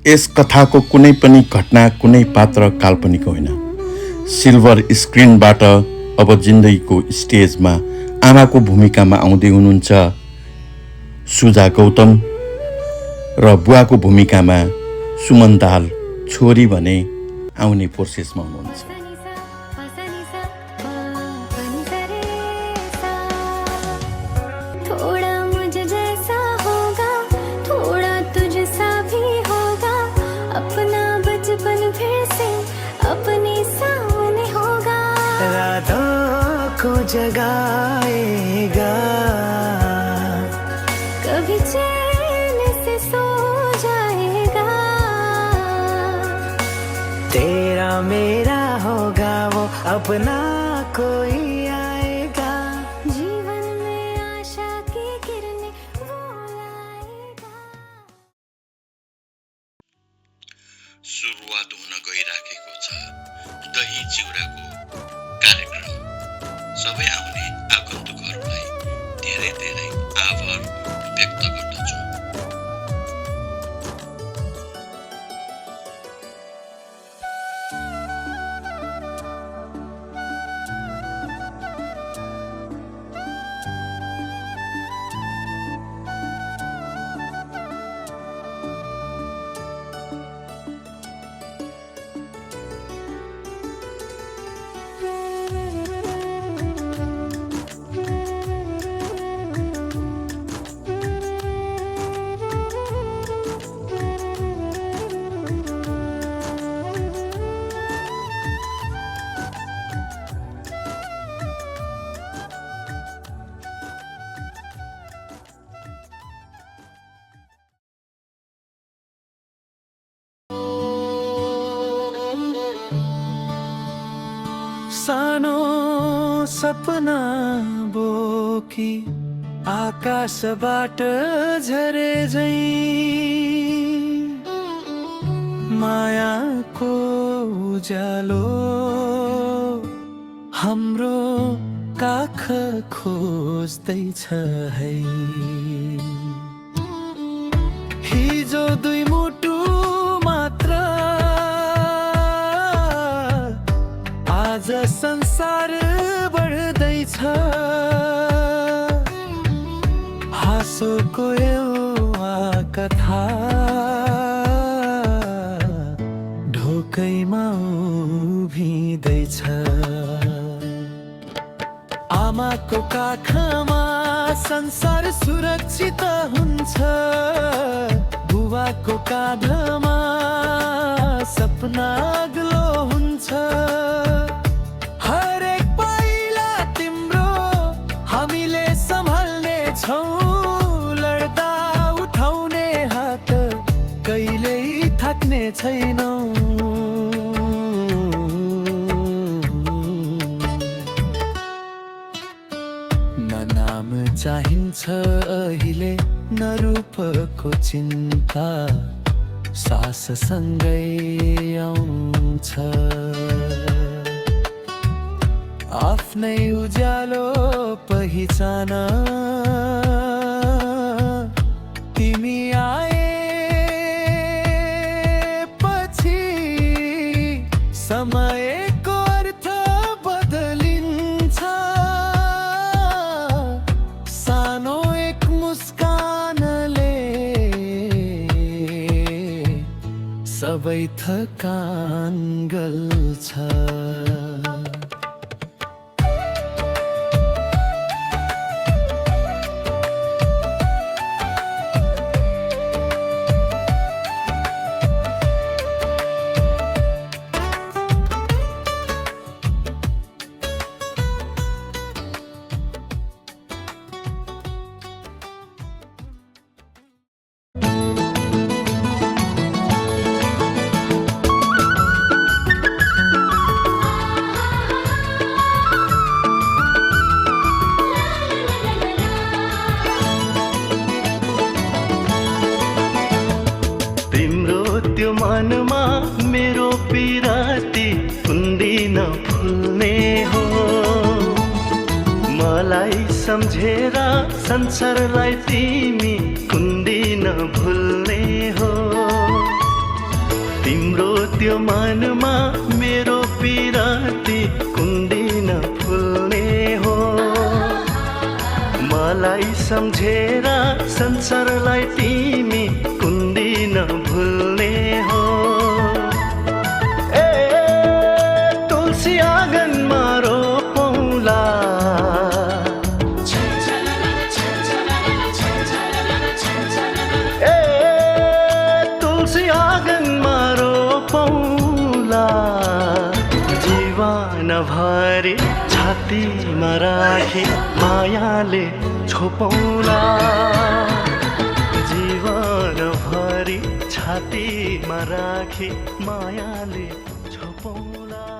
यस कथाको कुनै पनि घटना, कुनै पात्र काल्पनिक होइन। सिल्भर स्क्रिनबाट अब जिन्दगीको स्टेजमा आमाको भूमिकामा आउँदै हुनुहुन्छ सुजा गौतम र बुवाको भूमिकामा सुमन दाहाल छोरी भने आउने प्रोसेसमा हुनुहुन्छ। जगाएगा कभी चैन से सो जाएगा, तेरा मेरा होगा वो अपना कोई आएगा, जीवन में आशा की किरणें वो लाएगा। सुरुवात हुन गइराखेको छ दही चिउराको कार्यक्रम। सबै आउने आगन्तुकहरूलाई धेरै धेरै आभार व्यक्त गर्दछु। सानो सपना बोकी आकाशबाट झरे झै मायाको उज्यालो हाम्रो काख खोज्दैछ है। हिजो दुई मुटु मात्र आज संसार बढ्दैछ, हाँसोको एउटा कथा ढोकैमा उभिँदैछ। आमाको काखमा संसार सुरक्षित हुन्छ, बुबाको काँधमा सपना अग्लो हुन्छ। हरेक पाइला तिम्रो हामीले सम्हाल्ने छौँ, लड्दा उठाउने हात कहिल्यै थाक्ने छैनौँ। न नाम चाहिन्छ अहिले न रूपको चिन्ता, साससँगै आउँछ। आफ्नै उज्यालो पहिचान तिमी आएपछि समयको अर्थ बदलिन्छ। सानो एक मुस्कानले सबै थकान गल्छ। त्यो मनमा मेरो पिराती कुन्दिन फुल्ने हो, मलाई सम्झेर संसारलाई तिमी कुन्दिन भुल्ने हो। तिम्रो त्यो मनमा मेरो पिराती कुन्दिन फुल्ने हो मलाई सम्झेर संसारलाई तिमी कुन्दिन भुल्ने हो ए तुलसी आँगनमा रोपौँला ए तुलसी आँगनमा रोपौँला जीवनभरि छातीमा राखी मायाले छोपौँला जीवनभरि छातीमा राखी मायाले छोपौँला।